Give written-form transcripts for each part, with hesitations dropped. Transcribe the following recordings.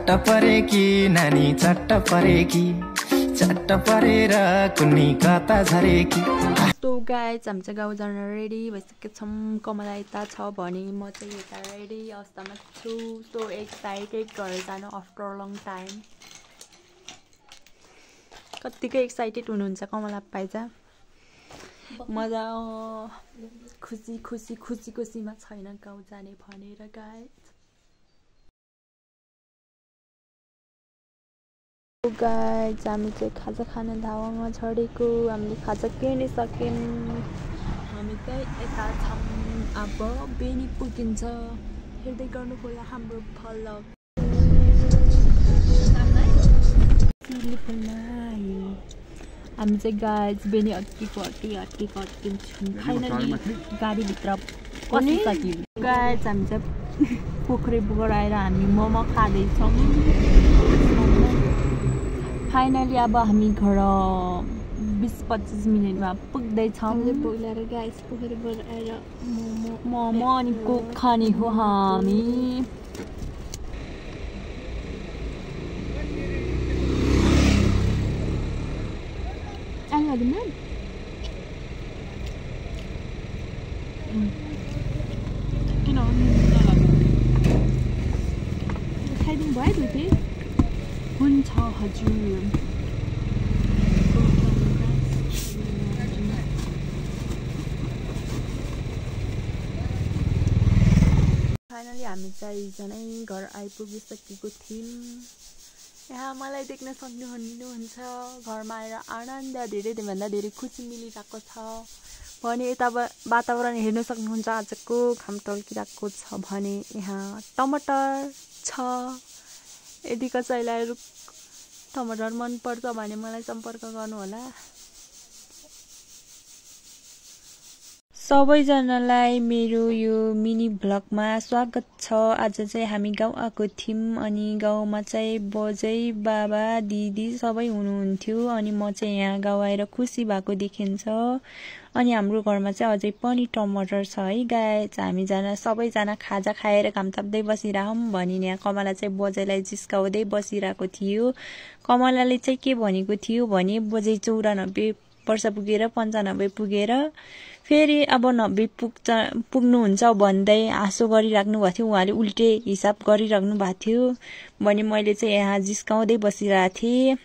चट्ट परेकी नानी चट्ट परेकी चट्ट परेर कुन्नी कता झरेकी। सो गाइज हामी चाहिँ गाउँ जान रेडी भइसकेको छौँ। कमला यता छ भने म चाहिँ यता रेडी अवस्थामा छु। सो एक्साइटेड घर जानु आफ्टर लङ टाइम। कत्तिकै एक्साइटेड हुनुहुन्छ कमला पाइजा? मजा खुसी खुसी खुसी खुसीमा छैन गाउँ जाने भनेर गाइज। गाइज हामी चाहिँ खाजा खान धावामा झरेको। हामीले खाजा किनि सक्यौँ। हामी चाहिँ यता छौँ। अब बेनी पुगिन्छ। हेर्दै गर्नु होला हाम्रो भ्लग। हामी चाहिँ गाइज बेनी अड्किन्छौँ। फाइनली गाडीभित्र पसिसक्यौँ। गाइज हामी चाहिँ पोखरी पुगेर आएर हामी मोमो खाँदैछौँ। फाइनली अब हामी घर 20-25 मिनटमा पुग्दैछौँ। गाइस पोखरीबाट आएर मोमो अनि कोक खाने हो हामी। किन खाइदिनु भयो दुई हुन्छ हजुर। फाइनली हामी चाहिँ हिजोनै घर आइपुगिसकेको थियौँ। यहाँ मलाई देख्न सक्नुहुन्छ घरमा आएर आनन्द धेरैभन्दा धेरै खुसी मिलिरहेको छ भने यता वातावरण हेर्न सक्नुहुन्छ। आजको घाम टल्किरहेको छ भने यहाँ टमाटर छ। यदि कसैलाई टमाटर मन पर्छ भने मलाई सम्पर्क गर्नु होला। सबैजनालाई मेरो यो मिनी भ्लगमा स्वागत छ। आज चाहिँ हामी गाउँ आएको थियौँ अनि गाउँमा चाहिँ बोजै बाबा दिदी सबै हुनुहुन्थ्यो अनि म चाहिँ यहाँ गाउँ आएर खुसी भएको देखिन्छ। अनि हाम्रो घरमा चाहिँ अझै पनि टमाटर छ है गाइस। हामीजना सबैजना खाजा खाएर घाम ताप्दै बसिरहौँ भनी यहाँ कमला चाहिँ बोजैलाई जिस्काउँदै बसिरहेको थियो। कमलाले चाहिँ के भनेको थियो भने बोजै 94 वर्ष पुगेर 95 पुगेर फेरि अब 90 पुग्नुहुन्छ भन्दै हाँसो गरिराख्नु भएको थियो। उहाँले उल्टे हिसाब गरिराख्नु भएको थियो भने मैले चाहिँ यहाँ जिस्काउँदै बसिरहेको थिएँ।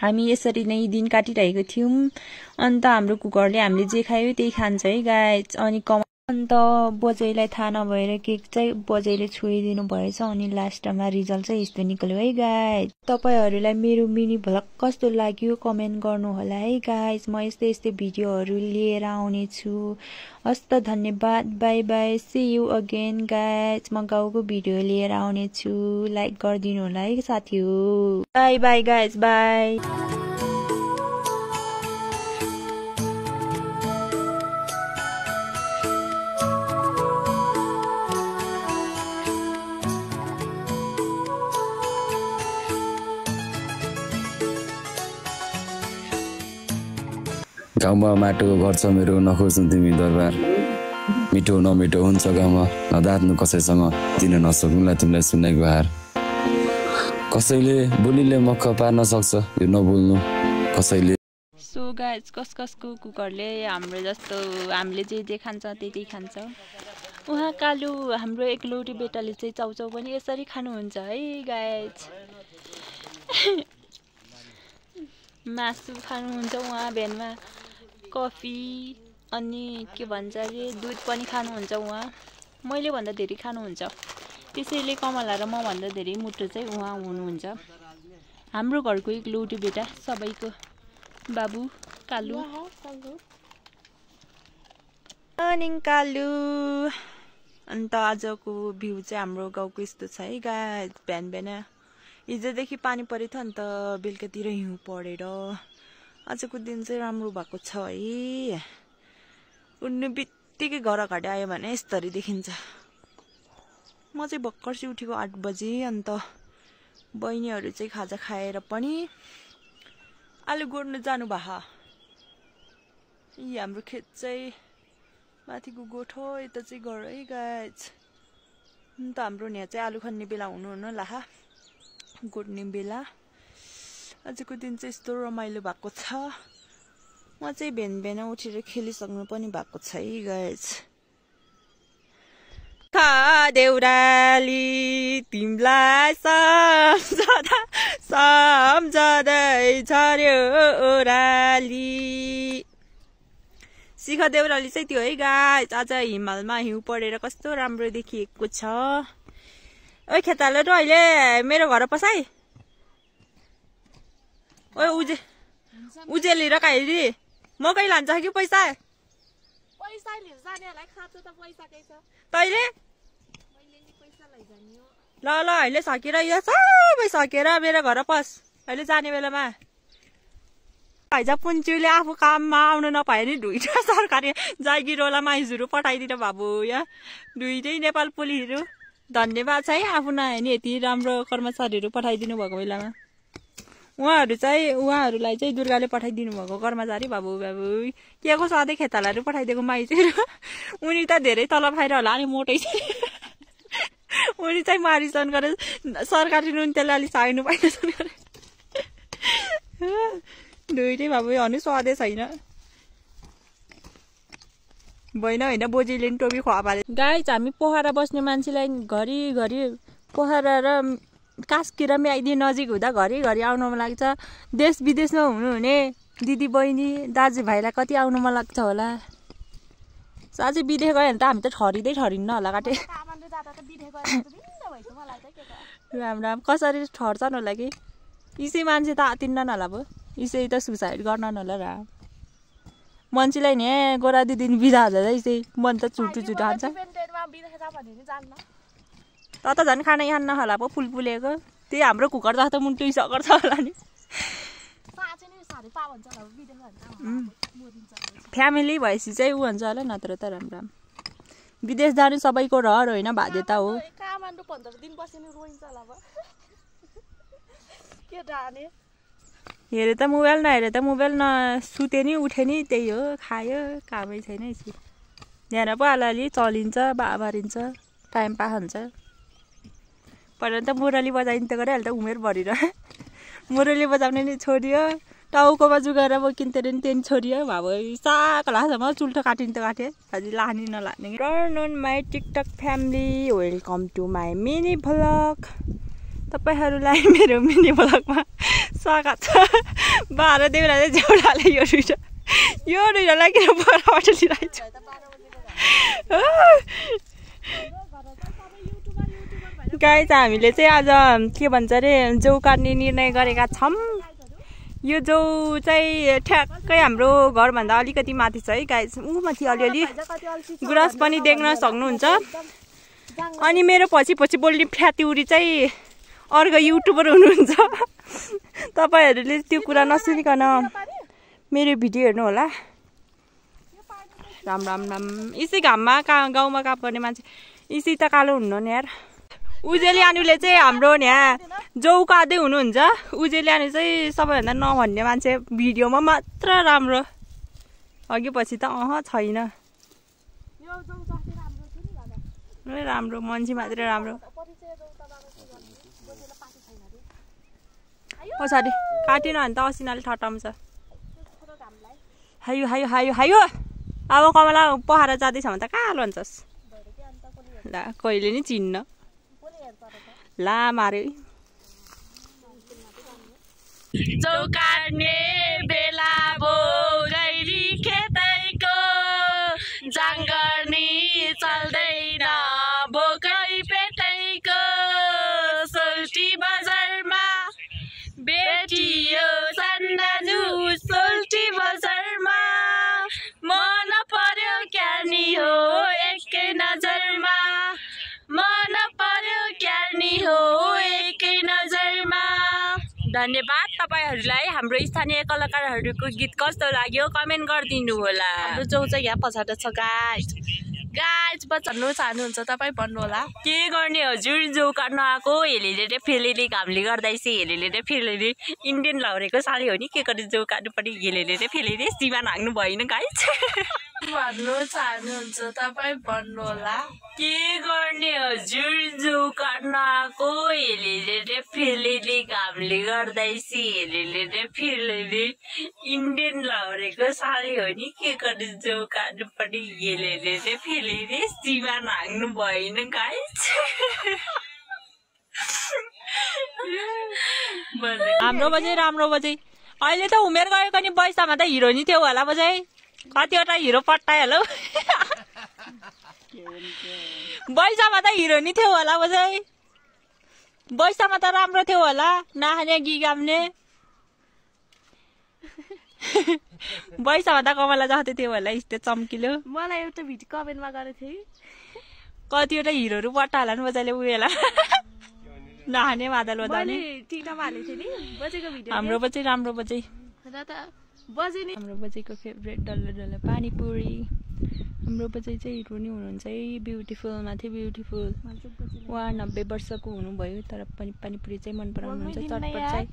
हामी यसरी नै दिन काटिरहेको थियौँ। अन्त हाम्रो कुकरले हामीले जे खायो त्यही खान्छ है गाइस। अनि अन्त बोजैलाई थाहा नभएर केक चाहिँ बोजैले छोइदिनु भएछ अनि लास्टमा रिजल्ट चाहिँ यस्तो निक्ल्यो है गाइस। तपाईहरुलाई मेरो मिनी भ्लग कस्तो लाग्यो कमेन्ट गर्नु होला है गाइस। म यस्तै भिडियोहरु लिएर आउने छु। हस्त धन्यवाद। Bye bye. See you again guys. म गाउँको भिडियो लिएर आउने छु। लाइक गरिदिनु होला है साथीहरु। Bye bye guys. बाइ। गाउँमा माटोको घर छ मेरो नखोज्नु तिमी दरबार। मिठो नमिठो हुन्छ गाउँमा नदाट्नु कसैसँग दिन नसक्नुलाई तिमीलाई सुनाएको हार। कसैले बोलीले मक्ख पार्न सक्छ यो नबोल्नु कसैले। सो गाइस कसको कुकरले हाम्रो जस्तो हामीले जे खान्छ त्यही खान्छ। उहाँ कालु हाम्रो एकलौटी बेटाले चाहिँ चाउचाउ पनि यसरी खानुहुन्छ है गाइस। मासु खानुहुन्छ उहाँ बिहानमा कफी अनि के भन्छ अरे दुध पनि खानुहुन्छ उहाँ। मैले भन्दा धेरै खानुहुन्छ। त्यसैले कमला र म भन्दा धेरै मुटु चाहिँ उहाँ हुनुहुन्छ। हाम्रो घरको एकलौटी बेटा सबैको बाबु कालु। मर्निङ कालु। अन्त आजको भ्यू चाहिँ हाम्रो गाउँको यस्तो छ है गाइस। बिहान हिजोदेखि पानी परेको थियो अन्त बेलुकातिर हिउँ परेर आजको दिन चाहिँ राम्रो भएको छ है। उड्नु बित्तिकै घर अगाडि आयो भने यस्तरी देखिन्छ। म चाहिँ भर्खर चाहिँ उठेको 8 बजे। अन्त बहिनीहरू चाहिँ खाजा खाएर पनि आलु गोड्नु जानु भा। यी हाम्रो खेत चाहिँ माथिको गोठो यता चाहिँ घर है गाइस। अन्त हाम्रो यहाँ चाहिँ आलु खन्ने बेला हुनु ला। गोड्ने बेला। आजको दिन चाहिँ यस्तो रमाइलो भएको छ। म चाहिँ बिहान उठेर खेलिसक्नु पनि भएको छ है गाइस। देउराली तिमीलाई सम्झँदै झर्यो ओराली। शिखा देउराली चाहिँ त्यो है गाइस। आज हिमालमा हिउँ परेर कस्तो राम्रो देखिएको छ। ओइ खेतालो र अहिले मेरो घर पसाइ। ओइ उजे लिएर काइरी म कहिले लान्छ कि पैसा लिएर जानेलाई खाँचो त पैसाकै छ। तैले मैले नि पैसा लैजाने हो। ल अहिले सकेर यो सबै सकेर मेरो घर पस। अहिले जाने बेलामा हैजा पुन्चुले आफू काममा आउनु नपाए नि दुईटा सरकारी जागिरवाला माइजहरू पठाइदिनु बाबु यहाँ दुईटै नेपाल पुलिसहरू। धन्यवाद छ है आफू नआए नि यति राम्रो कर्मचारीहरू पठाइदिनु भएको बेलामा। उहाँहरूलाई चाहिँ दुर्गाले पठाइदिनु भएको कर्मचारी बाबु के को सधैँ खेतालाहरू पठाइदिएको माइजहरू। उनी त धेरै तलब खाएर होला नि मोटै चाहिँ। उनी चाहिँ मारिसन गरेर सरकारी नुन तेल अलिक चाहिनु पाइन्छन् गरे दुईटै बाबु अनि स्वादै छैन। होइन बोजीले नि टोपी खुवा पारे। गाइस हामी पोखरा बस्ने मान्छेलाई घरिघरि पोखरा र कास्कीरामी आइदिए नजिक हुँदा घरिघरि आउनु मन लाग्छ। देश विदेशमा हुनुहुने दिदी बहिनी दाजुभाइलाई कति आउनु मन लाग्छ होला। साँच्चै विदेश गयो भने त हामी त ठरिन्न होला काटे। राम कसरी ठर्छन् होला कि इसै मान्छे त आतिन्न होला भयो। इसै त सुसाइड गर्न होला राम मान्छेलाई नि गोरा दिदी बिदा हुन्छ इसै मन त छुट्टु हान्छ। त झन् खानै खान्न होला पो फुल पुलेको। त्यही हाम्रो कुकर जस्तो मुन्टु सकर छ होला नि। फ्यामिली भएपछि चाहिँ ऊ हुन्छ होला नत्र त राम। विदेश जानु सबैको रहर होइन बाध्यता हो। हेरे त मोबाइल नहेरे त मोबाइल सुते नि उठे नि त्यही हो खायो कामै छैन यसो ध्यान पो अलिअलि चलिन्छ बारिन्छ टाइम पास हुन्छ। पहिला त मुरली बजाइन् त गरिहाल्छ उमेर बढेर मुरली बजाउने नि छोडियो टाउकोमा जुगाएर बोकिन्थ्यो नि त्यही छोडियो भाव साग लासम्म चुल्ठो काटिन् त काटे हजुर लाने नलाने। Turn on my TikTok family welcome to my mini vlog. तपाईहरूलाई मेरो मिनी भ्लगमा स्वागत छ। बाह्र देउराले झेउडाले यो दुइटालाई किन बराबाट लिइरहेको छु। गाइस हामीले चाहिँ आज के भन्छ अरे जौ काट्ने निर्णय गरेका छौँ। यो जौ चाहिँ ठ्याक्कै हाम्रो घरभन्दा अलिकति माथि छ है गाइस। माथि अलिअलि गुराँस पनि देख्न सक्नुहुन्छ। अनि मेरो पछि बोल्ने फ्यातिउरी चाहिँ अर्को युट्युबर हुनुहुन्छ। तपाईहरूले त्यो कुरा नसुनिकन मेरो भिडियो हेर्नु होला। राम यसै घाममा गाउँमा काम गर्ने मान्छे यसै त कालो हुनु नि यार। उजेली आनुले चाहिँ हाम्रो यहाँ जौ काट्दै हुनुहुन्छ। उजेली आनु चाहिँ सबैभन्दा नभन्ने मान्छे भिडियोमा मात्र राम्रो अघि पछि त छैन। राम्रो मान्छे मात्र राम्रो। पछाडि काटेन भने त असिनाले ठटाउँछ। हायो अब कमला पखाएर जाँदैछ भने त कालो हुन्छस्। ला कहिले नि चिन्न ला मार्यो। जौ काट्ने बेला भो गैरी खेतैको जाङ गर्ने चल्दैन भोकै पेटैको सोल्टी बजारमा बेटियो सन्दाजु सोल्टी बजारमा मन पर्यो क्यानी हो एकै नजरमा मन पर्यो क्यानी हो एकै नजरमा। धन्यवाद तपाईहरूलाई। हाम्रो स्थानीय कलाकारहरूको गीत कस्तो लाग्यो कमेन्ट गरिदिनु होला। हाम्रो जौ चाहिँ यहाँ पछाडि छ गाइज भन्नु चाहनुहुन्छ तपाईँ भन्नु होला। के गर्ने हजुर जौ काट्न आएको हेलेले फेलेले घामले गर्दैछ हेलेले फेलेले इन्डियन लाउरेको साली हो नि के गर्ने जौ काट्नु पनि हेलेले फेलेले सीमा नाग्नु भएन गाइज। भन्नु चाहनुहुन्छ तपाईँ भन्नुहोला। के गर्ने हजुर, जो काट्न आएको हेलेले फेलेले घामले गर्दैछ, हेलेले फेलेले इन्डियन लाउरेको साडी हो नि, के गर्ने जो काट्नु पनि हेलेले फेलेले सीमा नाग्नु भएन गाइस। हाम्रो बजे राम्रो बजे अहिले त उमेर गएको नि बैसामा त हिरो नि थियो होला बजे कतिवटा हिरो पट्टायो बैसामा त हिरो नि थियो होला बजे बैसामा त राम्रो थियो होला नखाने गिगाम्ने बैसामा त कमला जस्तो थियो होला यस्तो चम्किलो मलाई एउटा भिडियो कमेन्टमा गरेको थियो कतिवटा हिरोहरू पट्टा होला नि बजाले उयोला नखाने मादल बजाउने टिकटकमा हालेको थियो नि बजेको भिडियो हाम्रो बजे राम्रो बजे र त बजे नि हाम्रो बजेको फेभरेट डल्लो डल्लो पानीपुरी हाम्रो बजे चाहिँ हिरो नि हुनुहुन्छ है ब्युटिफुल माथि ब्युटिफुल 90 वर्षको हुनुभयो तर पनि पानीपुरी चाहिँ मन पराउनुहुन्छ चटपट चाहिँ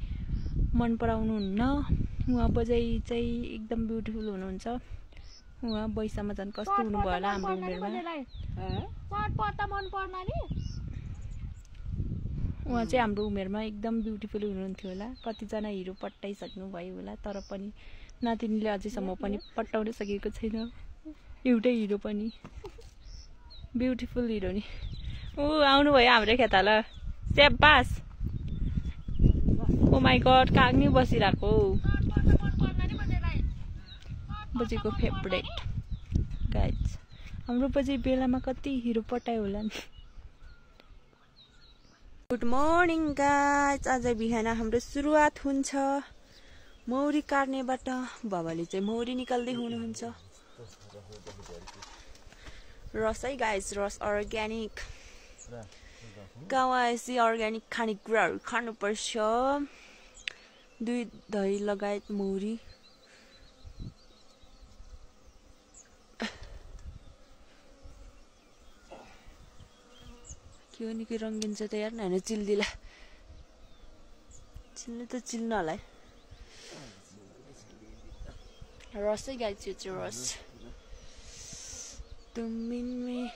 मन पराउनुहुन्न उहाँ बजे चाहिँ एकदम ब्युटिफुल हुनुहुन्छ उहाँ बैसामा झन् कस्तो हुनुभयो होला हाम्रो उमेरमा उहाँ चाहिँ हाम्रो उमेरमा एकदम ब्युटिफुल हुनुहुन्थ्यो होला कतिजना हिरो पट्टाइसक्नु भयो होला तर पनि नातिनीले अझैसम्म पनि पट्टाउन सकेको छैन एउटै हिरो पनि ब्युटिफुल हिरो नि ऊ आउनुभयो हाम्रो खेता ल स्याबास ओ माई गड काग नि बसिरहेको बजेको फेभरेट गाइज हाम्रो बजे बेलामा कति हिरो पट्टायो होला नि गुड मर्निङ गाइज आज बिहान हाम्रो सुरुवात हुन्छ मौरी काट्नेबाट बाबाले चाहिँ मौरी निकाल्दै हुनुहुन्छ रस है गाइज रस अर्ग्यानिक गाउँ आएपछि अर्ग्यानिक खानेकुराहरू खानुपर्छ दुध दही लगायत मौरी के हो निकै रङ्गिन छ त यार होइन चिल्दिला चिल्नु त चिल्नु होला है रसै गाइस यो चाहिँ रस तुम में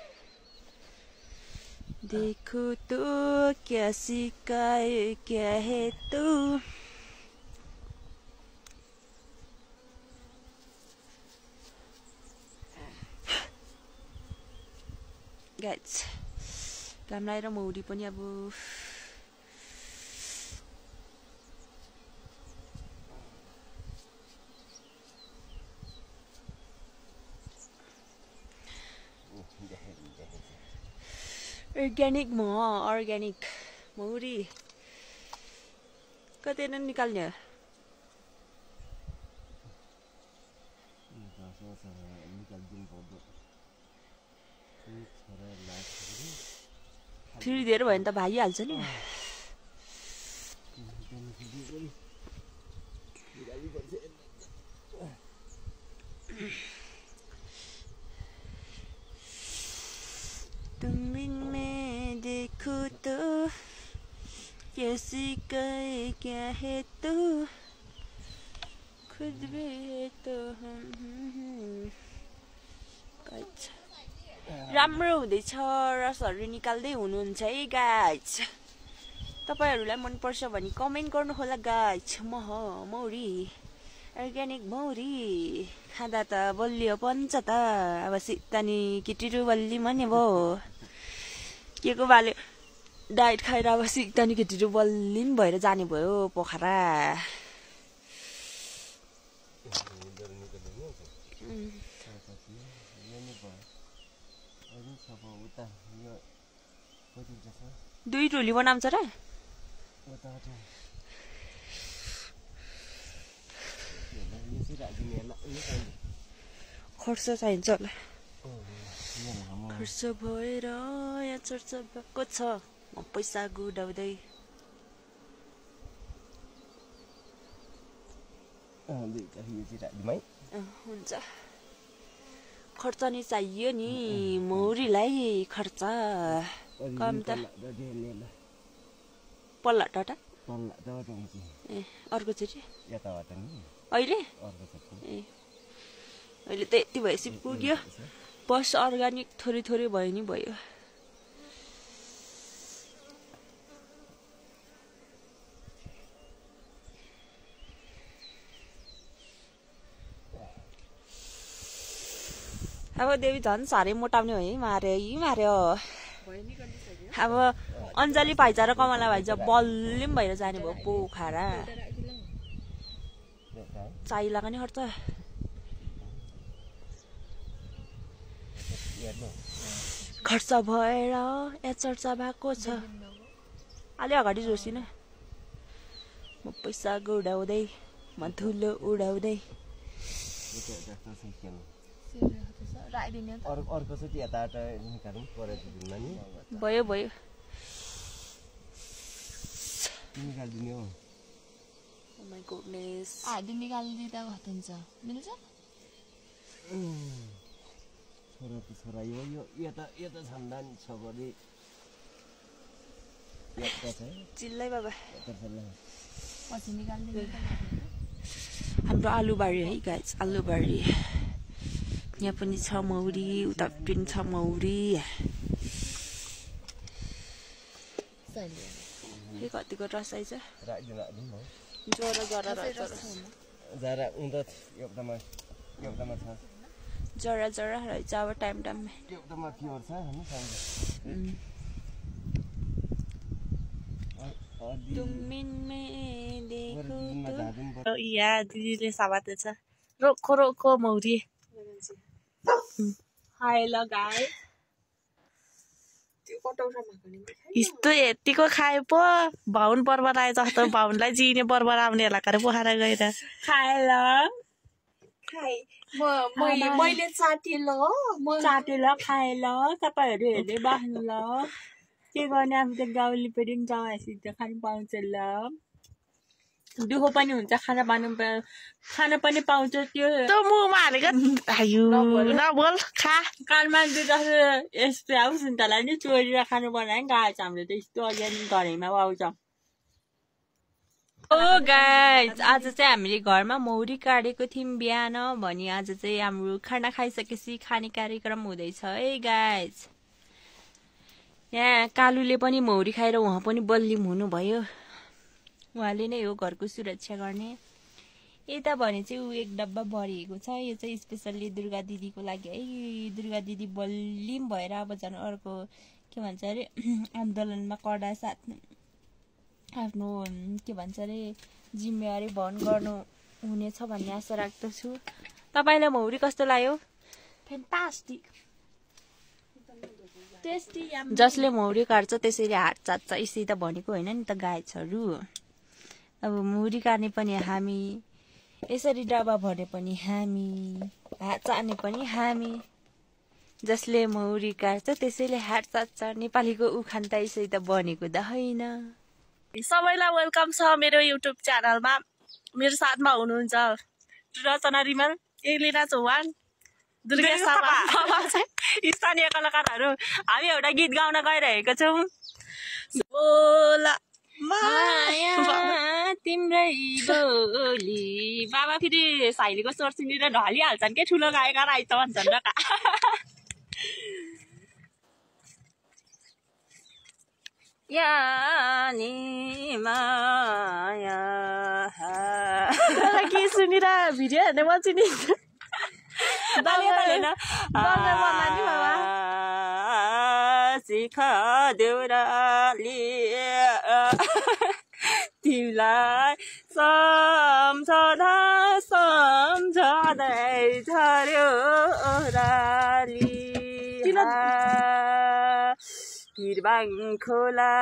देखो तो क्या सिखाए क्या है तू गाइस घाम लगाएर मौरी पनि अब अर्ग्यानिक अर्ग्यानिक मौरी कतै निकाल्ने फेरि धेरै भयो भने त भागिहाल्छ नि तुम में देखो तो कैसी कहे क्या है तू खुद भी है तो हम राम्रो हुँदैछ रसहरू निकाल्दै हुनुहुन्छ है गाइज तपाईहरुलाई मन पर्छ भने कमेन्ट गर्नु होला गाइज मौरी अर्ग्यानिक मौरी खाँदा त बलियो पन्छ त अब सिक्तानी केटीहरू बल्ली मने भो के को बाले डाइट खाएर अब सिक्तानी केटीहरू बल्ली भएर जाने भयो पोखरा दुई टोली बनाउँछ र खर्च चाहिन्छ होला खर्च भएर यहाँ चर्चा भएको छ म पैसा गुडाउँदै हुन्छ खर्च नि चाहियो नि मौरीलाई खर्च कम त पल्ला टाटा ए अर्को चोटि अहिले ए अहिले त यति भएपछि पुग्यो बस अर्गानिक थोरै थोरै भयो नि भयो अब देवी झन् साह्रै मोटाउने हो है मार्यो अब अञ्जली भाइजा र कमला भाइजा बल्लिम भएर जाने भयो पोखरा चाइ लगानी खर्च खर्च भएर या चर्चा भएको छ अलि अगाडि जोसिन म पैसाको उडाउँदै म धुलो उडाउँदै भयो भयो Oh my goodness. आधी निकाल्दिँदा हुन्छ मिल्छ छोरा यो त छन्दा नि छ गरी चिल्लै बाबा पछि निकाल्दिनु हाम्रो आलुबारी है गाइस आलुबारी यहाँ पनि छ मौरी उता पनि छ मौरी कतिको रस आइछ जरा रहेछ अब टाइम यहाँ दिदीले साबाते छ रोखो मौरी हाय लगाए यस्तो यतिको खाए पो बाहुन बर्बर आए जस्तो बाहुनलाई जिने बर्बर आउनेहरूलाई गरेर पोखरा गएर खाए ल मैले चाटे ल खाए ल तपाईँहरू हेर्दै बस्नु ल के गर्ने आफू त गाउँले पनि जाउँसित खानु पाउँछ ल दुःख पनि हुन्छ खाना पनि पाउँछ त्यो मुखमा हालेको नबोल खा काठमाडौँ जस्तो यस्तो हाउस हुन्थला नि चोरेर खानु बनायो नि गाछ हाम्रो त यस्तो अर्ग्यानिक घरैमा पाउँछ ओ गाइस आज चाहिँ हामीले घरमा मौरी काटेको थियौँ बिहान भनी आज चाहिँ हाम्रो खाना खाइसकेपछि खाने कार्यक्रम हुँदैछ है गाइस यहाँ कालुले पनि मौरी खाएर उहाँ पनि बल्लिम हुनुभयो उहाँले नै हो घरको सुरक्षा गर्ने यता भने चाहिँ ऊ एक डब्बा भरिएको छ यो चाहिँ स्पेसल्ली दुर्गा दिदीको लागि है दुर्गा दिदी बल्लिम भएर अब झन् अर्को के भन्छ अरे आन्दोलनमा कडा साथ आफ्नो के भन्छ अरे जिम्मेवारी वहन गर्नु हुनेछ भन्ने आशा राख्दछु तपाईलाई मौरी कस्तो लाग्यो फ्यान्टास्टिक टेस्टी जसले मौरी काट्छ त्यसैले हात चाट्छ यसै त भनेको होइन नि त गाइसहरू अब मौरी काट्ने पनि हामी यसरी डब्बा भरे पनि हामी हात चाट्ने पनि हामी जसले मौरी काट्छ त्यसैले हात चाट्छ नेपालीको उखान त यसै त बनेको त होइन सबैलाई वेलकम छ मेरो युट्युब च्यानलमा मेरो साथमा हुनुहुन्छ रचना रिमल एलिना चौहान दुर्गा साबा स्थानीय कलाकारहरू हामी एउटा गीत गाउन गइरहेको छौँ माया तिम्रै बोली बाबा फेरि साइलीको स्वर सुनेर ढलिहाल्छन् के ठुलो गायककार आइज भन्छन् र यानी माया के सुनेर भिडियो हेर्ने म चिनिन्छ सिखा देउराली तिमीलाई सम्झँदै झर्यो ओह्राली हिरबाङ खोला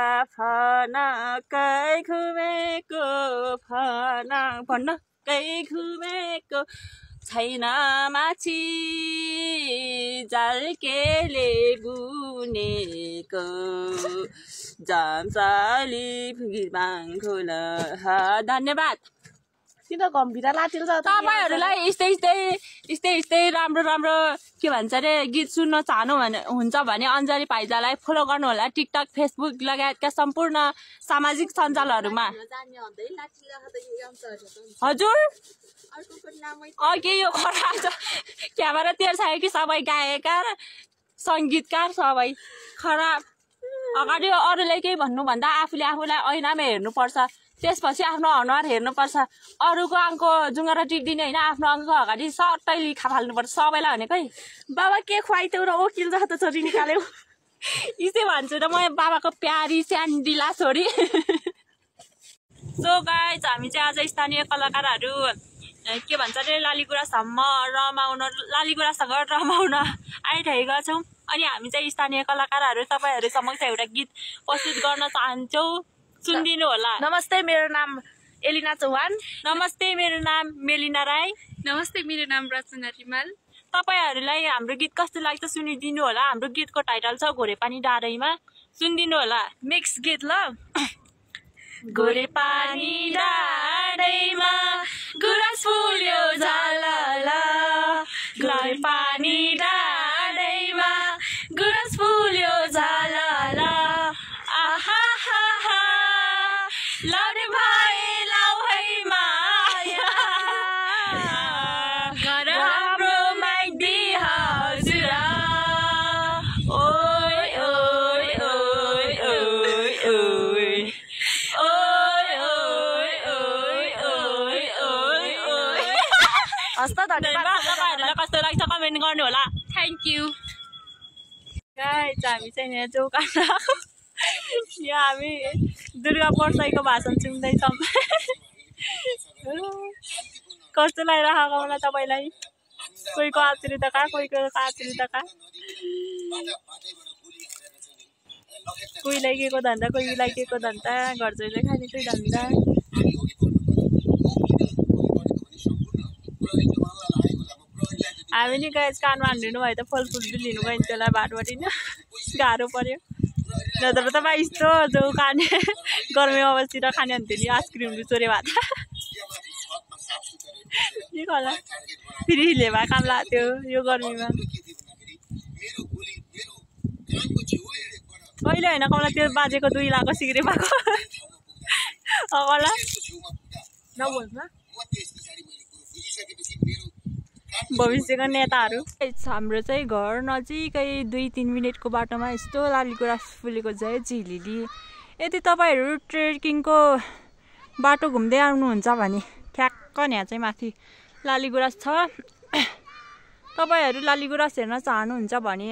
फनकै घुमेको छैन माछी जालकेले बुनेको जामसाली हिरबाङ खोला धन्यवाद किन गम्भीर लाटिल छ तपाईहरुलाई यस्तै राम्रो के भन्छ रे गीत सुन्न चाहनु हुन्छ भने अञ्जली पाइजालाई फलो गर्नु होला टिकटक फेसबुक लगायतका सम्पूर्ण सामाजिक सञ्जालहरुमा हजुर यो खराब क्यामेरा तेर्छ कि सबै गायककार संगीतकार सबै खराब अगाडि अरूले केही भन्नु भन्दा आफूले आफूलाई ऐनामा हेर्नुपर्छ त्यसपछि आफ्नो अनुहार हेर्नुपर्छ अरूको आंको जुङ्गरा टिप्दिने हैन आफ्नो आंको अगाडि सट्टै लिखा फाल्नुपर्छ सबैलाई भनेकै बाबा के खुवाइतेउ र ओकिल जस्तो छोरी निकाल्यौ यसै भन्छु र म बाबाको प्यारी स्यान्डिला छोरी सो गाइज हामी चाहिँ आज स्थानीय कलाकारहरू के भन्छ रे लालीगुराँसम्म लालीगुराँससँग रमाउन आइरहेका छौं अनि हामी चाहिँ स्थानीय कलाकारहरू तपाईहरु समक्ष एउटा गीत प्रस्तुत गर्न चाहन्छौं सुनिदिनु होला। नमस्ते मेरो नाम एलिना चौहान। नमस्ते मेरो नाम मेलिना राई। नमस्ते मेरो नाम रचना रिमाल। तपाईहरुलाई हाम्रो गीत कस्तो लाग्छ सुनिदिनु होला। हाम्रो गीतको टाइटल छ घोरेपानी डाँडैमा सुनिदिनु होला। मिक्स गीत ल। घोरेपानी डाँडैमा गुराँस फुल्यो झालला घोरेपानी डाँडैमा गुराँस फुल्यो झालला आहा हा लाउने भाइ लाउ है माया घर हाम्रो माइदी हजुर ओइ ओइ ओइ ओइ ओइ ओइ ओइ ओइ ओइ ओइ हस्त धन्यवाद। तपाईहरुलाई कस्तो लाग्छ कमेन्ट गर्नु होला। थ्यांक यू गाइस हामी चाहिँ यहाँ चौकामा यहाँ हामी दुर्गा पर्साईको भाषण सुन्दैछौँ कस्तो लागिरहेको होला तपाईलाई कोहीको आचरित कहाँ कोहीको आचरित कहाँ कोहीलाई के को धन्दा कोहीलाई के को धन्दा घर जोइले खानेकै धन्दा हामी नि गाइस कानमा हान्दिनु भयो त फलफुल लिनु गयो त्यसलाई बाटोबाट गाह्रो पर्यो नत्र त यस्तो जो खाने गर्मी अवस्थित खाने हुन्थ्यो नि आइसक्रिम चोरे भात के होला फेरि लेभा काम लाग्थ्यो यो गर्मीमा कहिले होइन कमला त्यो बाजेको 2 लाखको सिग्रे भएको अगला नबोल्नु भविष्यका नेताहरू हाम्रो चाहिँ घर नजिकै 2-3 मिनेटको बाटोमा यस्तो लालीगुराँस फुलेको छ झिलिली। यदि तपाईहरु ट्रेकिङको बाटो घुम्दै आउनुहुन्छ भने ठ्याक्क यहाँ चाहिँ माथि लालीगुराँस छ। तपाईहरु लालीगुराँस हेर्न चाहनुहुन्छ भने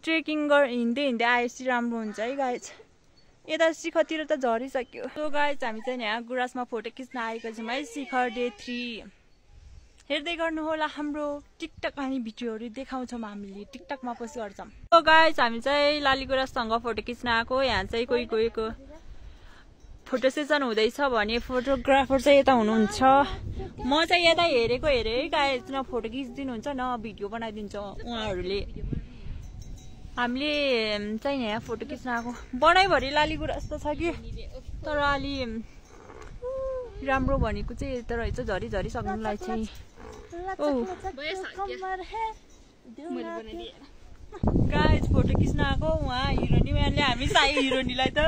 ट्रेकिङ हिँड्दै आएपछि राम्रो हुन्छ है गाइज। यता शिखरतिर त झरिसक्यो। सो गाइज हामी चाहिँ यहाँ गुराँसमा फोटो खिच्न आएको छौँ है। शिखर डे 3 हेर्दै गर्नु होला। हाम्रो टिकटक अनि भिडियोहरु देखाउँछौँ हामीले टिकटकमा पोस्ट गर्छौँ। सो गाइज हामी चाहिँ लालीगुराँससँग फोटो खिच्न आएको। यहाँ चाहिँ कोहीको फोटो सेसन हुँदैछ भने फोटोग्राफर चाहिँ यता हुनुहुन्छ। म चाहिँ यता हेरेको है गाइज न फोटो खिचिदिनुहुन्छ न भिडियो बनाइदिन्छ उहाँहरूले। हामीले चाहिँ यहाँ फोटो खिच्न आएको। बनाइभरि लालीगुराँस त छ कि तर अलि राम्रो भनेको चाहिँ यता रहेछ झरी सक्नुलाई चाहिँ। गाइज फोटो खिच्न आएको उहाँ हिरोनी म्यानले हामी चाहिँ हिरोनीलाई त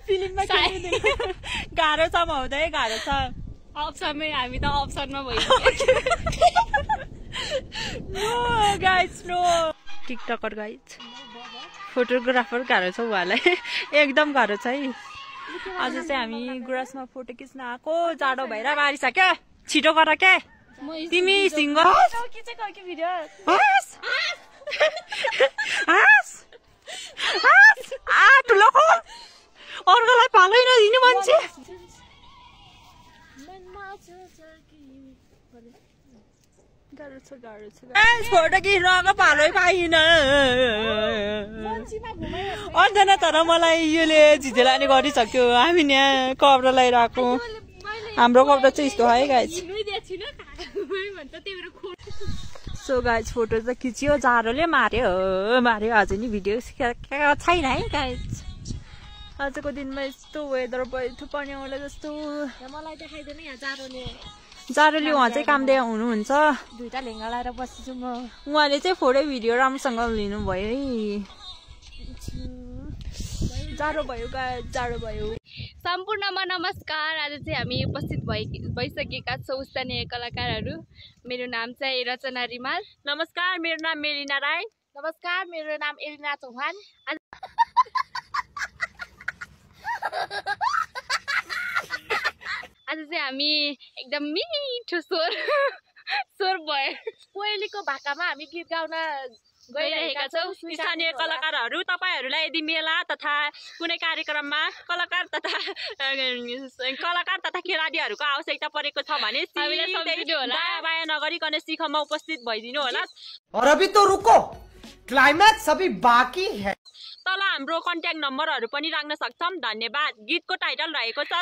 फिल्ममा गाह्रो छ महोदय गाह्रो छ। अप्सनमै हामी त अप्सनमा भइसक्यो। No guys no TikToker guys photographer गाह्रो छ उहाँलाई एकदम गाह्रो छ है। आज चाहिँ हामी गुराँसमा फोटो खिच्न आएको। जाडो भएर बारिसक्यो छिटो गर के तिमी सिङ्गल ठुलो अर्कोलाई पालै नदिनु मान्छे। फोटो खिच्नको पालै पाइन अन्जना तर मलाई योले झिझे लाने गरिसक्यो। हामी यहाँ कपडा लगाइरहेको। हाम्रो कपडा चाहिँ यस्तो है गाइज। सो गाइज फोटो त खिच्यो जाडोले मार्यो अझै नि भिडियो छैन है गाइज। आजको दिनमा यस्तो वेदर भयो थुपर्ने आउला जस्तो मलाई देखाइदिनु यहाँ जाडोले जाडोले उहाँ चाहिँ कामदै हुनुहुन्छ दुईटा लेङ्गा लाएर बसिछु म उहाँले चाहिँ फोटो भिडियो राम्रोसँग लिनुभयो है जाडो भयो जाडो भयो सम्पूर्णमा नमस्कार। आज चाहिँ हामी उपस्थित भइसकेका छौँ स्थानीय कलाकारहरू। मेरो नाम चाहिँ रचना रिमाल। नमस्कार, मेरो नाम मेलिना राई। नमस्कार, मेरो नाम एलिना चौहान। आज चाहिँ हामी एकदम मिठो स्वर भयो कोइलीको भाकामा हामी गीत गाउन गइरहेका छौँ। स्थानीय कलाकारहरू, तपाईहरूलाई यदि मेला तथा कुनै कार्यक्रममा कलाकार तथा खेलाडीहरूको आवश्यकता परेको छ भने दायाँ बायाँ नगरिकन शिखरमा उपस्थित भइदिनु होला। और अभी तो रुको, क्लाइमैक्स अभी बाकी है। तल हाम्रो कन्ट्याक्ट नम्बरहरू पनि राख्न सक्छौँ। धन्यवाद। गीतको टाइटल रहेको छ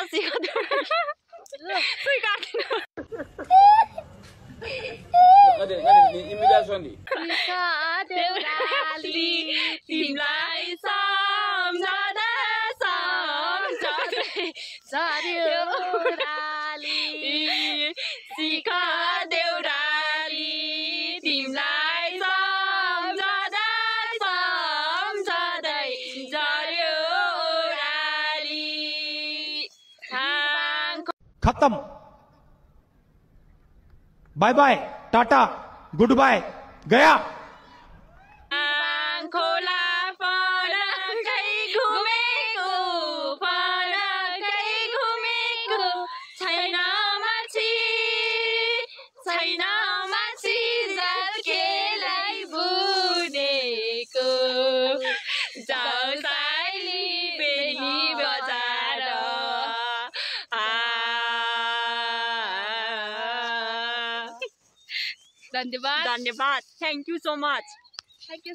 तिमीलाई सम्झँदै शिखा देउराली तिमीलाई सम्झँदै झर्यो ओराली। खत्म, bye bye, tata, goodbye, गया। खोला फरकै घुमेको छैन माछी झर्केलाई बुनेको जाऊ साइली बेनी बजार। धन्यवाद। Thank you so much. Thank you.